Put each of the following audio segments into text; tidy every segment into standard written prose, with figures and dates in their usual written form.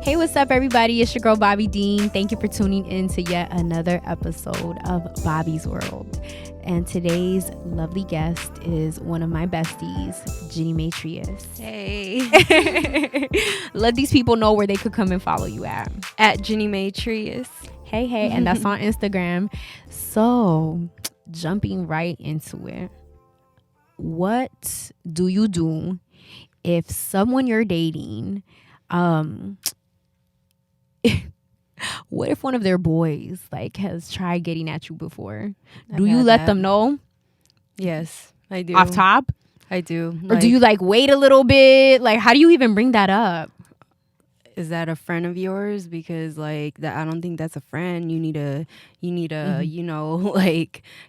Hey, what's up, everybody? It's your girl, BOBBI'D. Thank you for tuning in to yet another episode of Bobby's World. And today's lovely guest is one of my besties, Ginnie Mae Trias. Hey. Let these people know where they could come and follow you at. At Ginnie Mae Trias. Hey. And that's on Instagram. So, jumping right into it. What do you do if someone you're dating... what if one of their boys has tried getting at you before? Do you let them know? Yes, I do. Off top? I do. Or do you wait a little bit? How do you even bring that up? Is that a friend of yours? Because that I don't think that's a friend. You need to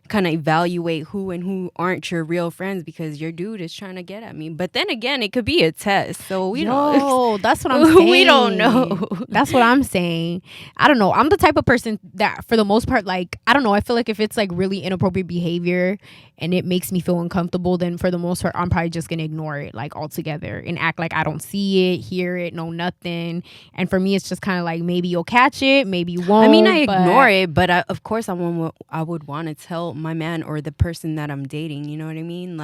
kind of evaluate who and who aren't your real friends, because your dude is trying to get at me. But then again, it could be a test. So we don't. That's what I'm saying. We don't know. That's what I'm saying. I don't know. I'm the type of person that, for the most part, I don't know. I feel like if it's really inappropriate behavior and it makes me feel uncomfortable, then for the most part, I'm probably just gonna ignore it altogether and act like I don't see it, hear it, know nothing. And for me, it's just kind of maybe you'll catch it, maybe you won't. I mean, I ignore it, but of course I would want to tell my man or the person that I'm dating. You know what I mean?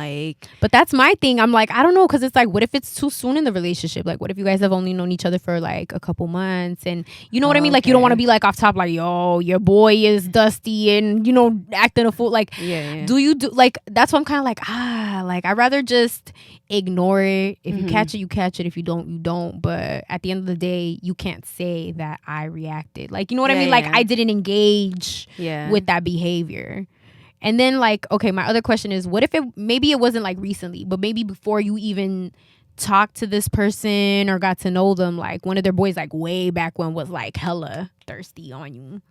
But that's my thing. I'm I don't know, because it's what if it's too soon in the relationship? What if you guys have only known each other for a couple months, and you know what I mean? You don't want to be off top yo, your boy is dusty and acting a fool. Yeah. Do you do that's what I'm kind of I'd rather just ignore it. If you catch it, you catch it. If you don't, you don't. But at the end of the day, you can't say that I reacted. You know what I mean? I didn't engage with that behavior. And then okay, my other question is, what if maybe it wasn't recently, but maybe before you even talked to this person or got to know them, one of their boys way back when was hella thirsty on you.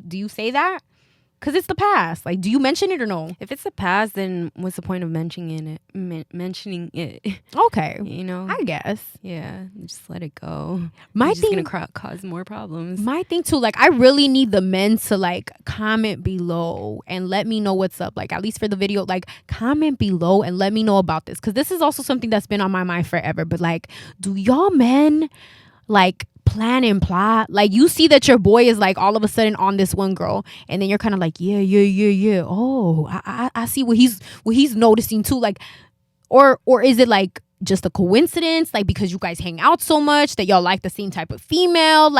Do you say that? Because it's the past. Do you mention it or no? If it's the past, then what's the point of mentioning it? Okay. I guess. Yeah. Just let it go. My It's thing just going to cause more problems. My thing too, I really need the men to comment below and let me know what's up. At least for the video, comment below and let me know about this. Because this is also something that's been on my mind forever. But do y'all men plan and plot? You see that your boy is all of a sudden on this one girl, and then you're kind of yeah. Oh, I see what he's noticing too. Or is it just a coincidence? Because you guys hang out so much that y'all like the same type of female?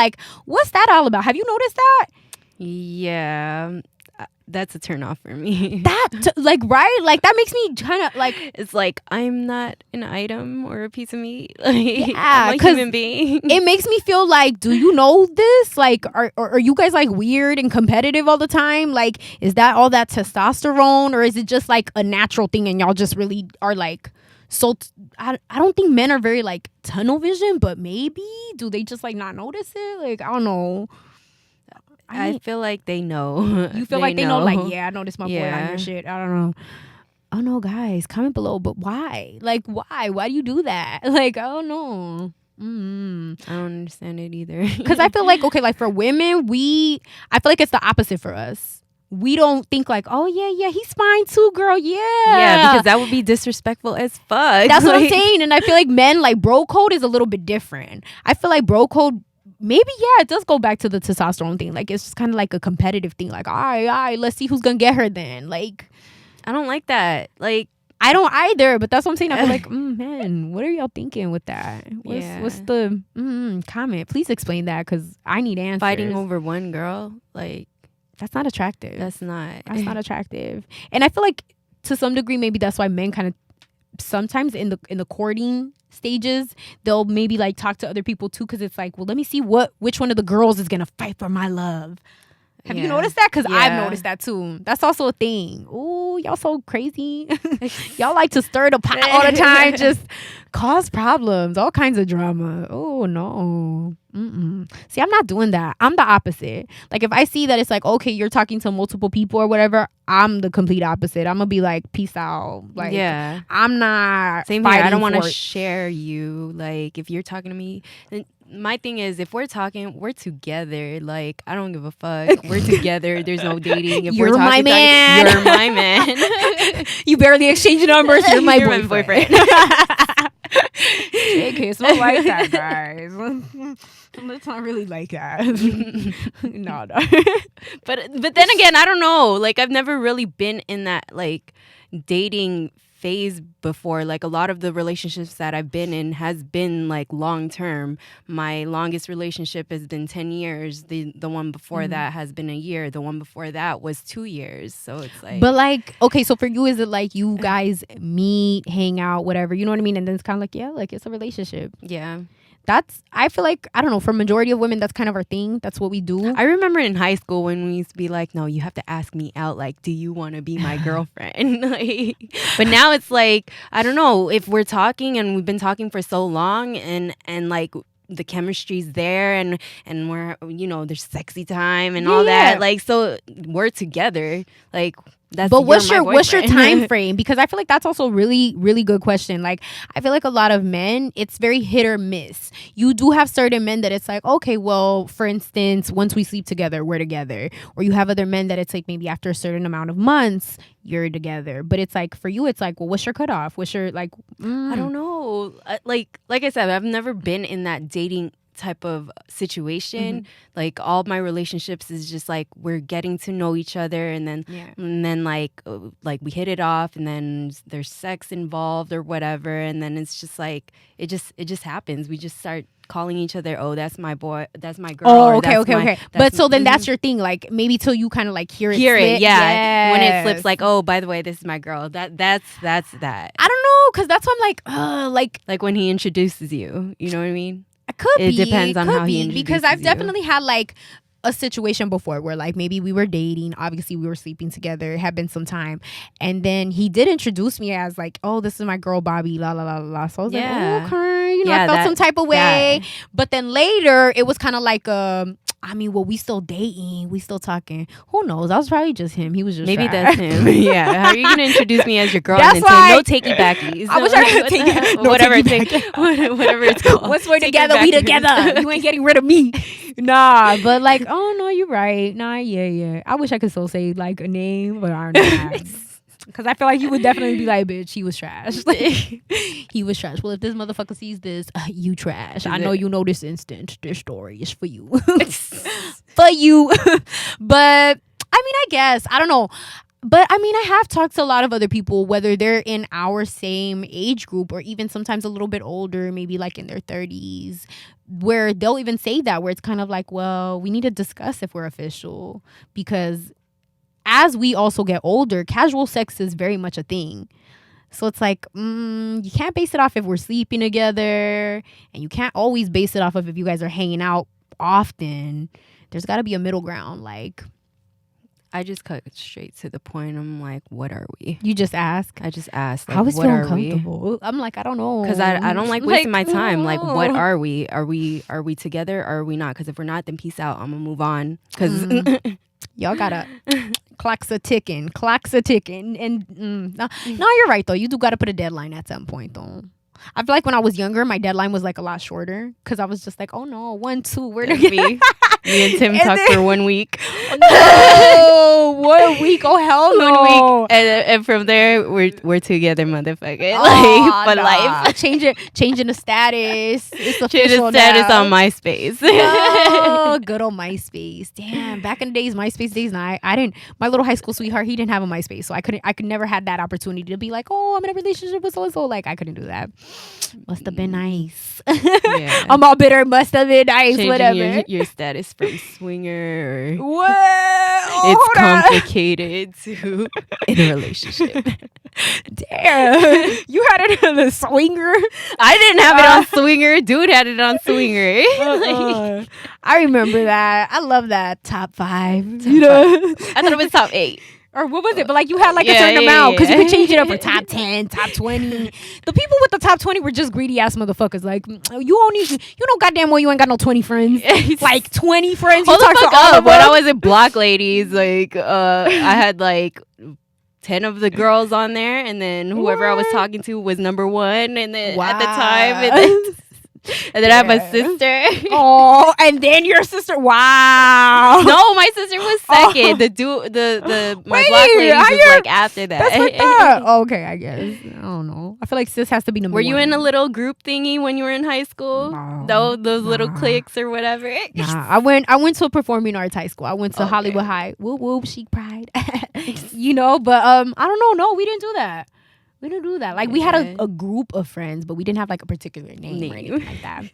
What's that all about? Have you noticed that? Yeah. That's a turn off for me. Right? That makes me kind of it's I'm not an item or a piece of meat. Yeah, I'm a human being. It makes me feel do you know this? Are you guys weird and competitive all the time? Is that all that testosterone, or is it just a natural thing and y'all just really are so I don't think men are very tunnel vision, but maybe do they just not notice it? I don't know. I feel they know. You feel they know? Yeah, I noticed my boy on your shit. I don't know. Oh no, guys, comment below. But why? Why? Why do you do that? I don't know. I don't understand it either. Because I feel okay, for women, I feel it's the opposite for us. We don't think oh yeah, he's fine too, girl. Yeah, because that would be disrespectful as fuck. That's what I'm saying. And I feel men bro code is a little bit different. I feel bro code, maybe it does go back to the testosterone thing. It's just kind of a competitive thing. All right, let's see who's gonna get her then. I don't like that. I don't either, but that's what I'm saying. I feel man, what are y'all thinking with that? What's the comment? Please explain that, because I need answers. Fighting over one girl, that's not attractive. That's not attractive. And I feel to some degree, maybe that's why men kind of sometimes in the courting stages, they'll maybe talk to other people too, because it's well, let me see which one of the girls is gonna fight for my love. Have you noticed that? Because I've noticed that too. That's also a thing. Ooh, y'all so crazy. Y'all to stir the pot all the time, just cause problems, all kinds of drama. Oh no. See, I'm not doing that. I'm the opposite. If I see that it's okay, you're talking to multiple people or whatever, I'm the complete opposite. I'm gonna be peace out. I'm not. Same here. I don't want to share you. If you're talking to me, my thing is, if we're talking, we're together. I don't give a fuck. We're together. There's no dating. If you're we're my man. You're my man. You barely exchange numbers. You're my boyfriend. Okay, it's not like that, guys. It's not really like that. No. But then again, I don't know. Like, I've never really been in that like dating phase before. Like, a lot of the relationships that I've been in has been like long term. My longest relationship has been 10 years. The one before that has been a year. The one before that was 2 years. So it's like, but like, okay, so for you, is it like you guys meet, hang out, whatever, you know what I mean? And then it's kind of like, yeah, like it's a relationship. yeah. I feel like, I don't know, for majority of women, that's kind of our thing. That's what we do. I remember in high school when we used to be like, no, you have to ask me out. Like, do you want to be my girlfriend? Like, but now it's like, I don't know, if we're talking and we've been talking for so long and like the chemistry's there and we're, you know, there's sexy time and all that. Like, so we're together. Like, that's, but what's your time frame? Because I feel like that's also a really, really good question. Like, I feel like a lot of men, it's very hit or miss. You do have certain men that it's like, okay, well, for instance, once we sleep together, we're together. Or you have other men that it's like maybe after a certain amount of months, you're together. But it's like, for you, it's like, well, what's your cutoff? What's your, like, I don't know. Like I said, I've never been in that dating type of situation. Like, all my relationships is just like we're getting to know each other, and then like we hit it off, and then there's sex involved or whatever, and then it's just like it just happens. We just start calling each other, oh, that's my boy, that's my girl. Oh, okay. But so then that's your thing, like maybe till you kind of like hear it, yeah. When it flips, like, oh, by the way, this is my girl. That's that. I don't know, because that's why I'm like when he introduces you, you know what I mean? It depends on how he introduces because I've you. definitely had like a situation before where like maybe we were dating, obviously we were sleeping together, it had been some time, and then he did introduce me as like, oh, this is my girl Bobby, la la la la. So I was like, oh, okay, you know, I felt some type of way. But then later it was kind of like I mean, well, we still dating, we still talking. Who knows? That was probably just him. He was just maybe trash. that's him. Yeah. How are you gonna introduce me as your girl? That's and why no takey backies. I wish I could take whatever it's called. Once we're together, we together. You ain't getting rid of me. Nah, but like, oh no, you're right. Nah, yeah. I wish I could still say like a name, but I'm not. Because I feel like you would definitely be like, bitch, he was trash. He was trash. Well, if this motherfucker sees this, you trash. I know you know this instant. This story is for you. For you. But, I mean, I guess. I don't know. But, I mean, I have talked to a lot of other people, whether they're in our same age group or even sometimes a little bit older, maybe like in their 30s, where they'll even say that, where it's kind of like, well, we need to discuss if we're official. Because as we also get older, casual sex is very much a thing. So it's like, you can't base it off if we're sleeping together, and you can't always base it off of if you guys are hanging out often. There's got to be a middle ground. Like, I just cut straight to the point. I'm like, what are we? You just ask? I just asked. Like, I was what feeling are comfortable. We? I'm like, I don't know. Because I don't like wasting my time. Like, what are we? Are we together or are we not? Because if we're not, then peace out. I'm going to move on. Because y'all gotta clocks a ticking, and no, you're right though. You do gotta put a deadline at some point though. I feel like when I was younger, my deadline was like a lot shorter because I was just like, oh no, 1, 2, we're together. Me and Tim talked for 1 week. No, 1 week. Oh hell no. 1 week, and from there we're together, motherfucker. Like for life. Changing the status. It's official. Change the status on MySpace. Oh, good old MySpace. Damn, back in the days, MySpace days. And I didn't. My little high school sweetheart, he didn't have a MySpace, so I could never had that opportunity to be like, oh, I'm in a relationship with so and so. Like I couldn't do that. Must have been nice. Yeah. I'm all bitter. Must have been nice. Changing whatever. Your status from swinger. Or what? It's complicated to in a relationship. Damn. You had it on the swinger? I didn't have it on swinger. Dude had it on swinger. I remember that. I love that. Top 5. You know? I thought it was top 8. Or what was it? But like you had like a certain amount because you could change it up for top 10, top 20. The people with the top 20 were just greedy ass motherfuckers. Like you know goddamn well you ain't got no 20 friends. Like 20 friends. Hold the fuck up. When I was in Block Ladies, like I had like 10 of the girls on there, and then whoever I was talking to was number 1, and then at the time, and then And then I have a sister. Oh, and then your sister. Wow. No, my sister was second. My black lady was like after that. That's like that. Okay, I guess. I don't know. I feel like sis has to be number one. Were you in a little group thingy when you were in high school? No, those little cliques or whatever. Nah, I went to a performing arts high school. I went to Hollywood High. Whoop whoop, chic pride. You know, but I don't know. No, we didn't do that. We didn't do that. Like we had a group of friends, but we didn't have like a particular name or anything like that.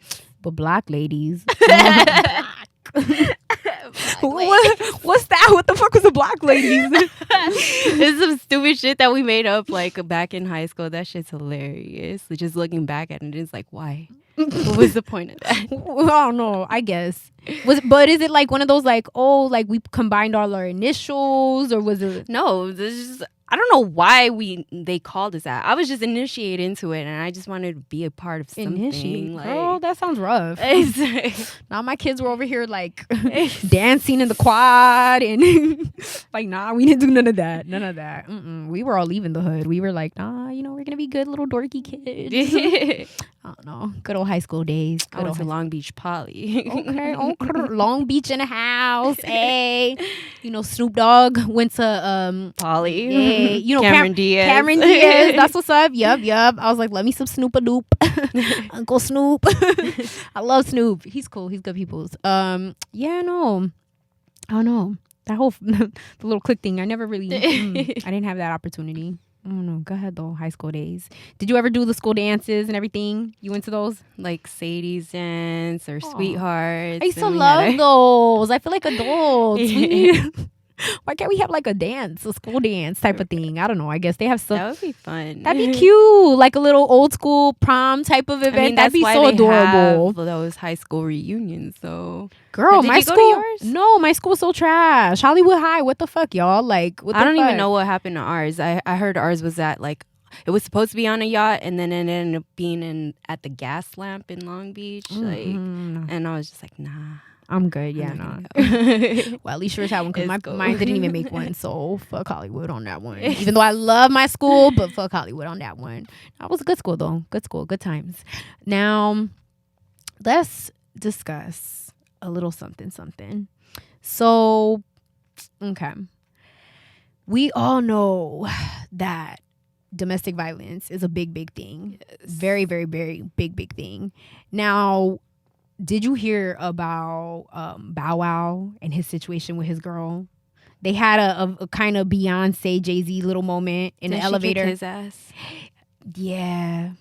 But black ladies. What's that? What the fuck was the black ladies? It's some stupid shit that we made up like back in high school. That shit's hilarious. Just looking back at it, it's like, why? What was the point of that? I don't know. I guess. But is it like one of those like, oh, like we combined all our initials, or was it? No, this is. I don't know why they called us that. I was just initiated into it, and I just wanted to be a part of something. Like, oh, that sounds rough. Now my kids were over here like dancing in the quad, and like, nah, we didn't do none of that. None of that. We were all leaving the hood. We were like, nah, you know, we're gonna be good little dorky kids. I don't know. Good old high school days. I went to Long Beach Poly. Okay. Long Beach in the house. Hey, you know, Snoop Dogg went to Poly. Yeah. You know, Cameron Diaz. Cameron Diaz. That's what's up. Yup. I was like, let me some Snoop-a-doop. Uncle Snoop. I love Snoop. He's cool. He's good people's. Yeah, no. I don't know. That whole the little click thing. I never really. I didn't have that opportunity. I don't know. Go ahead though. High school days. Did you ever do the school dances and everything? You went to those? Like Sadie's dance or Sweethearts. I used to love those. I feel like adults. Why can't we have like a school dance type of thing? I don't know. I guess they have some. That would be fun. That'd be cute. Like a little old school prom type of event. I mean, that'd be so adorable. Those high school reunions. So, girl, my school. Go to yours? No, my school's so trash. Hollywood High. What the fuck, y'all? Like, I don't even know what happened to ours. I heard ours was at like. It was supposed to be on a yacht, and then it ended up being at the gas lamp in Long Beach. And I was just like, nah. I'm good. Yeah, no. Well, at least yours had one because mine didn't even make one. So fuck Hollywood on that one. Even though I love my school, but fuck Hollywood on that one. That was a good school though. Good school. Good times. Now, let's discuss a little something. So, okay. We all know that domestic violence is a big thing. Yes. Very, very, very big thing. Now, did you hear about Bow Wow and his situation with his girl? They had a kind of Beyonce, Jay-Z little moment in the elevator. Kick his ass? Yeah,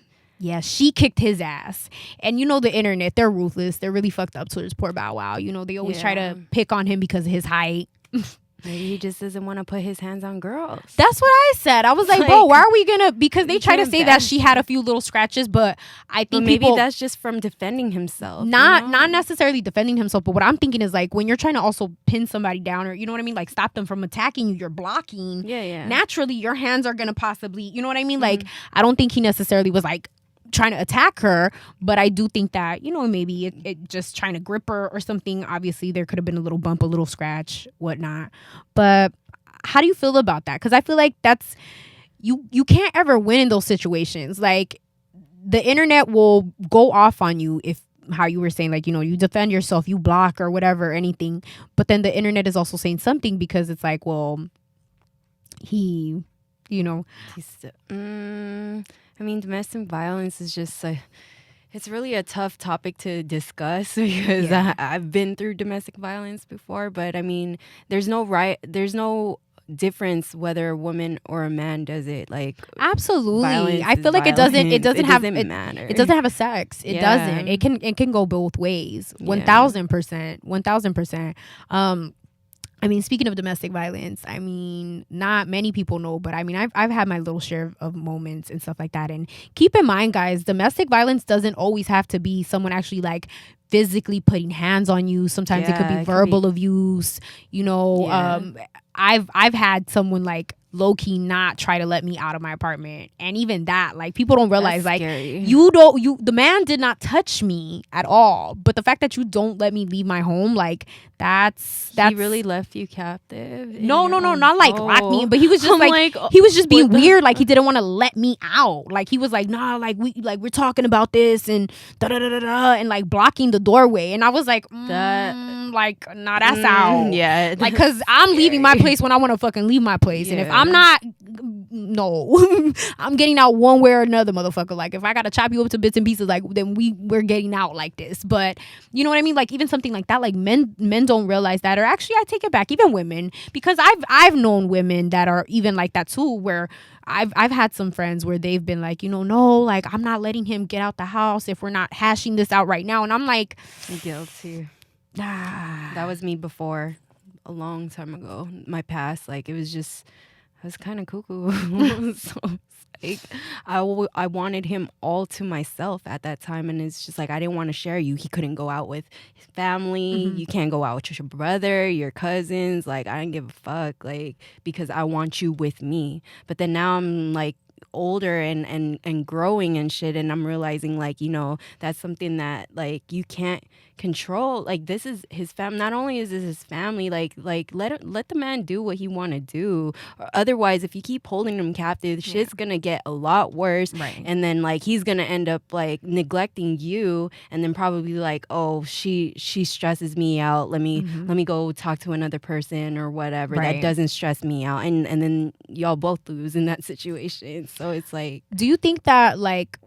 she kicked his ass. And you know the internet, they're ruthless. They're really fucked up towards poor Bow Wow. You know, they always try to pick on him because of his height. Maybe he just doesn't want to put his hands on girls. That's what I said. I was like, bro, why are we gonna? Because they try to say that she had a few little scratches, but I think maybe that's just from defending himself. Not necessarily defending himself, but what I'm thinking is like when you're trying to also pin somebody down, or you know what I mean, like stop them from attacking you, you're blocking. Yeah. Naturally, your hands are gonna possibly, you know what I mean? Like I don't think he necessarily was like trying to attack her, but I do think that, you know, maybe it just trying to grip her or something. Obviously there could have been a little bump, a little scratch, whatnot. But how do you feel about that? Because I feel like that's you can't ever win in those situations. Like the internet will go off on you if, how you were saying, like, you know, you defend yourself, you block or whatever, anything, but then the internet is also saying something because it's like, well, he, you know, I mean, domestic violence is just it's really a tough topic to discuss because I've been through domestic violence before. But I mean, there's no difference whether a woman or a man does it. Like, absolutely, I feel like it doesn't matter. It doesn't have a sex. It doesn't. It can go both ways. 1000%. I mean, speaking of domestic violence, I mean, not many people know, but I mean, I've had my little share of moments and stuff like that. And keep in mind, guys, domestic violence doesn't always have to be someone actually like physically putting hands on you. Sometimes it could be verbal abuse. You know, I've had someone like low-key not try to let me out of my apartment. And even that, like, people don't realize, That's like, scary. the man did not touch me at all, but the fact that you don't let me leave my home, like, that's He really left you captive? no, not like lock me in, but he was just I'm like he was just being weird. Like, he didn't want to let me out. Like, he was like, nah, like, we're talking about this and da da da da da, and like blocking the doorway. And I was like, like, nah, that's out. Yeah, like, cause I'm leaving my place when I want to fucking leave my place, and if I'm not, no, I'm getting out one way or another, motherfucker. Like, if I gotta chop you up to bits and pieces, like, then we're getting out like this. But you know what I mean? Like, even something like that, like, men don't realize that. Or actually, I take it back, even women, because I've known women that are even like that too, where I've had some friends where they've been like, no, like, I'm not letting him get out the house if we're not hashing this out right now. And I'm like, guilty. That was me before, a long time ago. My past, like, it was just, I was kind of cuckoo. So it's like, I wanted him all to myself at that time, and it's just like, I didn't want to share you. He couldn't go out with his family. You can't go out with your brother, your cousins. Like, I didn't give a fuck, like, because I want you with me. But then now I'm like older and growing and shit, and I'm realizing, like, that's something that, like, you can't control. Like, this is his family. Not only is this his family, like let the man do what he want to do. Or otherwise, if you keep holding him captive, shit's gonna get a lot worse. Right. And then, like, he's gonna end up like neglecting you, and then probably like, oh, she stresses me out, let me go talk to another person or whatever that doesn't stress me out, and then y'all both lose in that situation. So it's like, do you think that, like,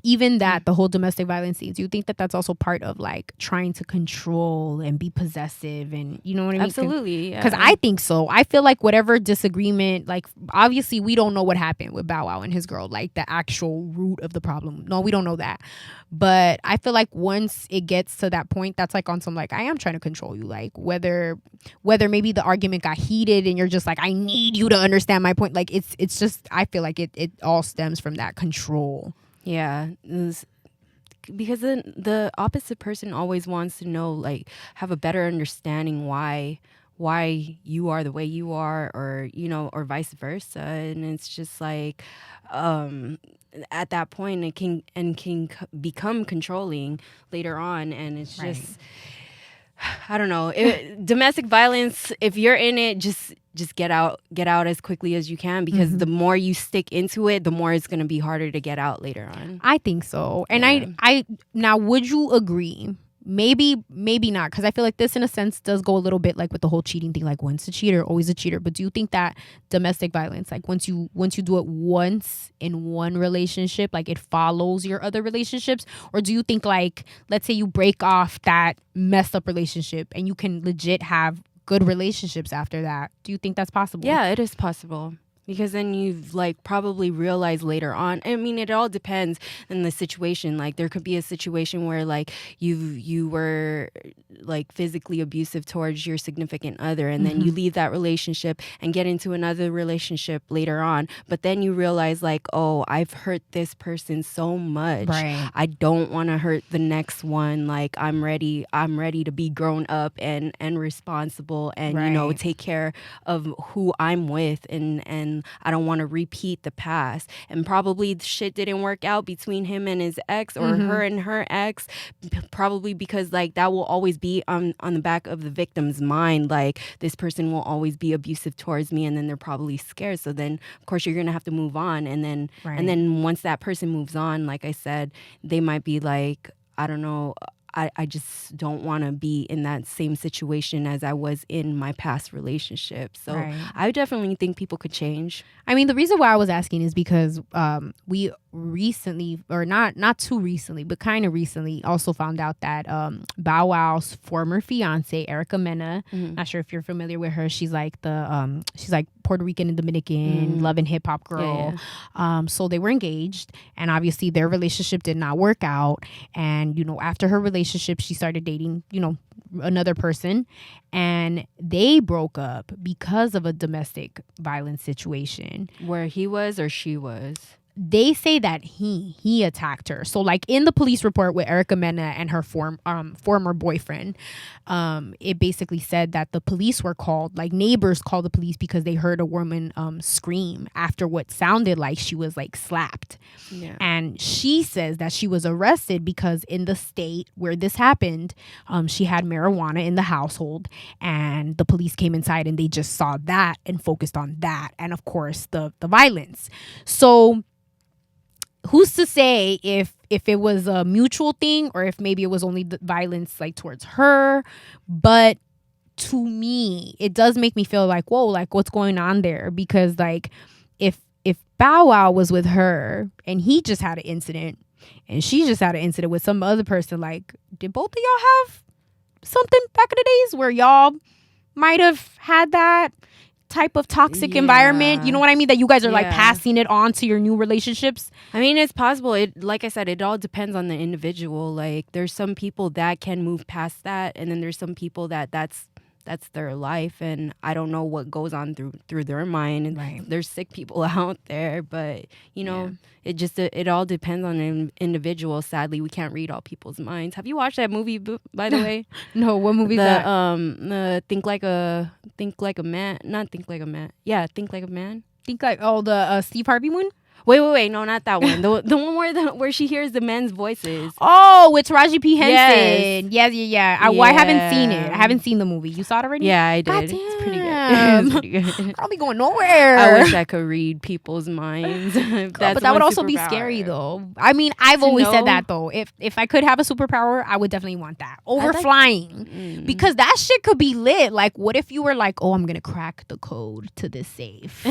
even that, the whole domestic violence thing, do you think that that's also part of, like, trying to control and be possessive, and you know what I mean? Absolutely. Because I think so. I feel like whatever disagreement, like, obviously we don't know what happened with Bow Wow and his girl, like the actual root of the problem. No, we don't know that. But I feel like once it gets to that point, that's like on some, like, I am trying to control you. Like, whether maybe the argument got heated and you're just like, I need you to understand my point. Like, it's just, I feel like it all stems from that control. Yeah, because then the opposite person always wants to know, like, have a better understanding why you are the way you are, or or vice versa. And it's just like, at that point it can become controlling later on, and it's just, I don't know. Domestic violence, if you're in it, just get out as quickly as you can, because the more you stick into it, the more it's going to be harder to get out later on. I think so. And I now, would you agree? Maybe not, because I feel like this in a sense does go a little bit like with the whole cheating thing, like, once a cheater, always a cheater. But do you think that domestic violence, like, once you do it once in one relationship, like, it follows your other relationships? Or do you think, like, let's say you break off that messed up relationship and you can legit have good relationships after that? Do you think that's possible? Yeah, it is possible. Because then you've, like, probably realized later on. I mean, it all depends on the situation. Like, there could be a situation where, like, you were, like, physically abusive towards your significant other, and then you leave that relationship and get into another relationship later on. But then you realize, like, oh, I've hurt this person so much. Right. I don't want to hurt the next one. Like, I'm ready to be grown up and responsible, and take care of who I'm with, and I don't want to repeat the past. And probably shit didn't work out between him and his ex, or her and her ex, probably because, like, that will always be on the back of the victim's mind. Like, this person will always be abusive towards me, and then they're probably scared. So then, of course, you're going to have to move on. And then once that person moves on, like I said, they might be like, I don't know, I just don't want to be in that same situation as I was in my past relationship. So I definitely think people could change. I mean, the reason why I was asking is because we recently, or not too recently, but kind of recently, also found out that Bow Wow's former fiance, Erica Mena, not sure if you're familiar with her. She's like she's like Puerto Rican and Dominican, love and hip hop girl. Yeah. So they were engaged, and obviously their relationship did not work out. And after her relationship, she started dating another person, and they broke up because of a domestic violence situation where he was or she was. they say that he attacked her. So like in the police report with Erica Mena and her former boyfriend, it basically said that the police were called, like neighbors called the police because they heard a woman scream after what sounded like she was like slapped. Yeah. And she says that she was arrested because in the state where this happened, she had marijuana in the household, and the police came inside and they just saw that and focused on that, and of course the violence. So who's to say if it was a mutual thing or if maybe it was only the violence like towards her? But to me, it does make me feel like, whoa, like what's going on there? Because like if Bow Wow was with her and he just had an incident and she just had an incident with some other person, like did both of y'all have something back in the days where y'all might have had that type of toxic environment? You know what I mean? That you guys are like passing it on to your new relationships. I mean, it's possible. It, like I said, it all depends on the individual. Like there's some people that can move past that, and then there's some people that's their life, and I don't know what goes on through their mind. And Right. There's sick people out there, but you know, it all depends on an individual. Sadly, we can't read all people's minds. Have you watched that movie, by the way? No, what movie is that? Think like a man. Not Think Like a Man. Yeah, Think Like a Man. Think like the Steve Harvey one. Wait, no, not that one. The one where she hears the men's voices. Oh, with Taraji P. Henson. Yeah. I haven't seen it. I haven't seen the movie. You saw it already? Yeah, I did. God It's pretty damn. good. It's pretty good. I'll be going nowhere. I wish I could read people's minds. But that would also be scary, though. I mean, I've always said that, though. If I could have a superpower, I would definitely want that over flying, because that shit could be lit. Like, what if you were like, oh, I'm gonna crack the code to this safe.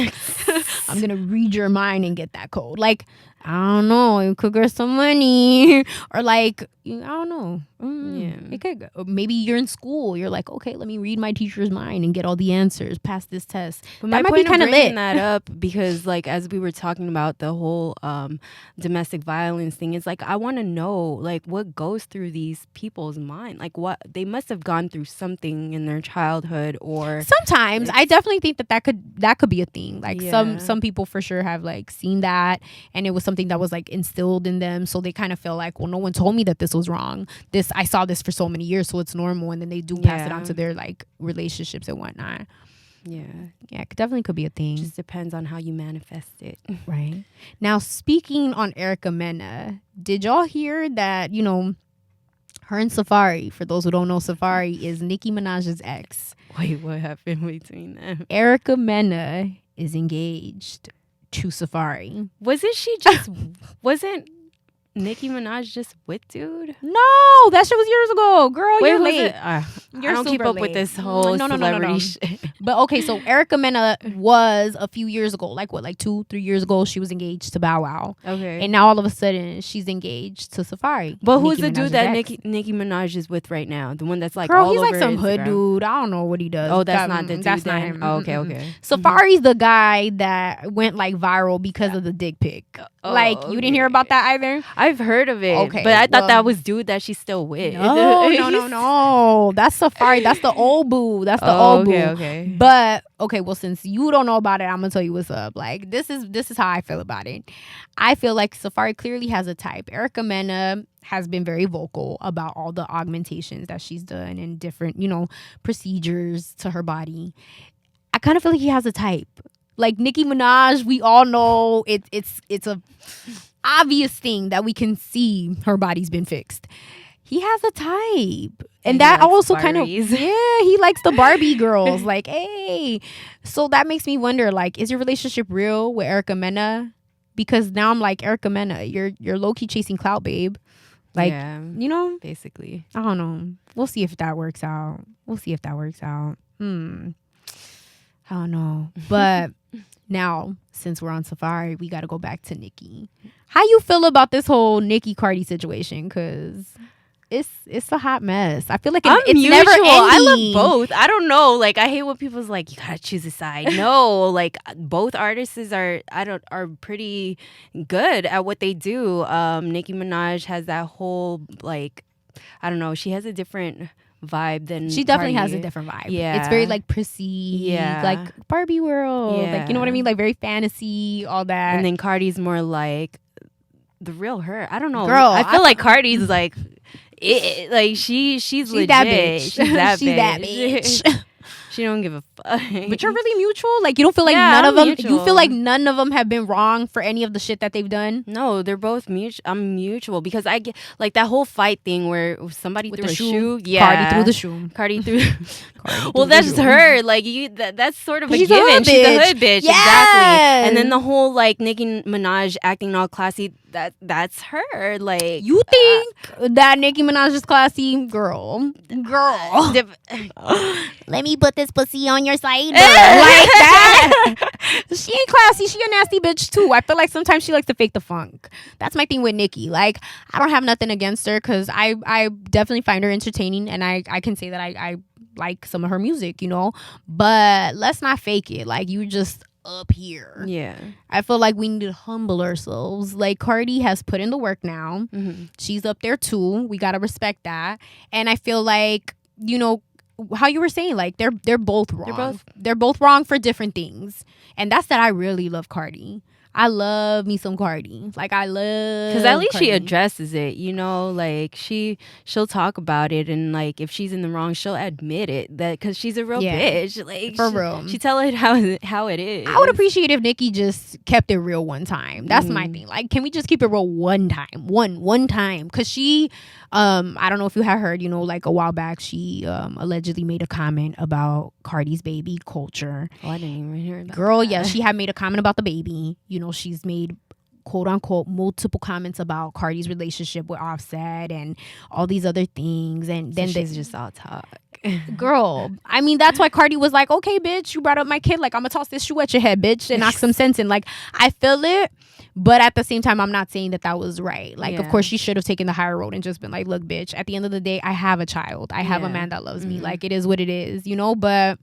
I'm gonna read your mind and get that code. Like, I don't know, you could get some money, or like, I don't know. It could go. Or maybe you're in school. You're like, okay, let me read my teacher's mind and get all the answers, pass this test. But that my might be point kind of of bringing lit. that up, because like as we were talking about the whole domestic violence thing, it's like I want to know like what goes through these people's mind. Like what they must have gone through something in their childhood, or Sometimes I definitely think that could be a thing. Like some people for sure have like seen that, and it was something that was like instilled in them, so they kind of feel like, well, no one told me that this was wrong. I saw this for so many years, so it's normal, and then they do pass it on to their like relationships and whatnot. It definitely could be a thing. Just depends on how you manifest it. Right. Now, speaking on Erica Mena, did y'all hear that, you know, her and Safari, for those who don't know, Safari is Nicki Minaj's ex. Wait, what happened between them? Erica Mena is engaged to Safari. Wasn't Nicki Minaj just with dude? No, that shit was years ago. Girl, you're late. I don't keep up with this whole celebrity shit. But okay, so Erica Mena was a few years ago, like 2-3 years ago, she was engaged to Bow Wow. Okay. And now all of a sudden she's engaged to Safari. But who's the dude that Nicki Minaj is with right now? The one that's like, girl, all he's over like some Instagram. hood dude. I don't know what he does. Oh, that's not the dude. That's not then? him. Oh, okay. Safari's the guy that went like viral because of the dick pic. Like, you didn't hear about that either? I've heard of it. Okay, but I thought that was dude that she's still with. No. That's Safari. That's the old boo. That's the old boo. Okay. But okay, well, since you don't know about it, I'm gonna tell you what's up. Like, this is how I feel about it. I feel like Safari clearly has a type. Erica Mena has been very vocal about all the augmentations that she's done and different, you know, procedures to her body. I kind of feel like he has a type. Like Nicki Minaj, we all know it's a obvious thing that we can see her body's been fixed. He has a type. And that also kind of, he likes the Barbie girls. Like, hey. So that makes me wonder, like, is your relationship real with Erica Mena? Because now I'm like, Erica Mena, you're low-key chasing clout, babe. Like, you know? Basically. I don't know. We'll see if that works out. I don't know. But now, since we're on Safari, we got to go back to Nicki. How you feel about this whole Nicki Cardi situation? Because it's a hot mess. I feel like it's never ending. I love both. I don't know. Like, I hate when people's like, you gotta choose a side. No, like both artists are pretty good at what they do. Nicki Minaj has that whole like, I don't know. She has a different vibe than she definitely Cardi. has a different vibe. Yeah. It's very like prissy, like Barbie world. Yeah. Like, you know what I mean? Like very fantasy, all that. And then Cardi's more like the real her. I don't know. Girl, I feel like Cardi's like like she's legit. that bitch. She's that She's bitch. that bitch. She don't give a fuck. But you're really mutual. Like, you don't feel like none of them. You feel like none of them have been wrong for any of the shit that they've done. No, they're both mutual. I'm mutual because I get like that whole fight thing where somebody With threw the a shoe. Yeah, Cardi threw the shoe. Cardi threw. Well, that's her. Like that's sort of a She's given. A hood She's a hood bitch. Yes. Exactly. And then the whole like Nicki Minaj acting all classy. That's her. Like, you think that Nicki Minaj is classy, girl? Let me put this pussy on your side, like that. She ain't classy. She a nasty bitch too. I feel like sometimes she likes to fake the funk. That's my thing with Nicki. Like, I don't have nothing against her because I definitely find her entertaining, and I can say that I like some of her music, you know. But let's not fake it. Like, you just up here. Yeah. I feel like we need to humble ourselves. Like, Cardi has put in the work now. Mm-hmm. She's up there too. We gotta respect that. And I feel like, you know, how you were saying, like they're both wrong. They're both wrong for different things. And that's that I really love Cardi. I love me some Cardi. Like, I love, because at least Cardi. she addresses it, you know, like she'll talk about it, and like if she's in the wrong, she'll admit it, that because she's a real bitch. Like, for real, she tell it how it is. I would appreciate if Nicki just kept it real one time. That's my thing. Like, can we just keep it real one time, one time? Because she, I don't know if you have heard, you know, like a while back, she allegedly made a comment about Cardi's baby culture. Oh, I didn't even hear that. Girl, yeah, she had made a comment about the baby. You know, she's made, quote unquote, multiple comments about Cardi's relationship with Offset and all these other things. And then she's just all talk. Girl, I mean, that's why Cardi was like, okay, bitch, you brought up my kid. Like, I'm gonna toss this shoe at your head, bitch, and knock some sense in. Like, I feel it. But at the same time, I'm not saying that was right. Like, of course, she should have taken the higher road and just been like, look, bitch, at the end of the day, I have a child. I have a man that loves me. Like, it is what it is, you know? But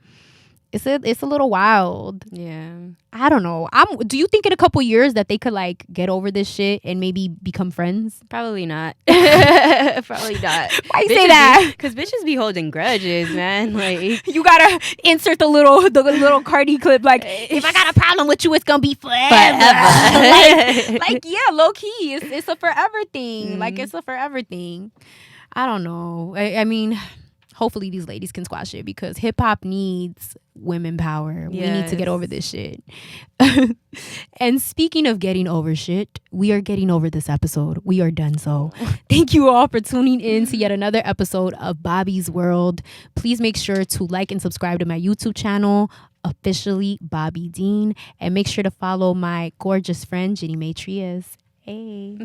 it's a little wild. Yeah. I don't know. Do you think in a couple years that they could, like, get over this shit and maybe become friends? Probably not. Probably not. Why you say that? Because bitches be holding grudges, man. Like, you gotta insert the little Cardi clip. Like, if I got a problem with you, it's gonna be forever. like, yeah, low key, it's a forever thing. Like, it's a forever thing. I don't know. I mean, hopefully these ladies can squash it, because hip hop needs women power. Yes. We need to get over this shit. And speaking of getting over shit, we are getting over this episode. We are done. So thank you all for tuning in to yet another episode of Bobbi's World. Please make sure to like and subscribe to my YouTube channel, officially Bobby Dean, and make sure to follow my gorgeous friend Ginnie Mae Trias. Hey.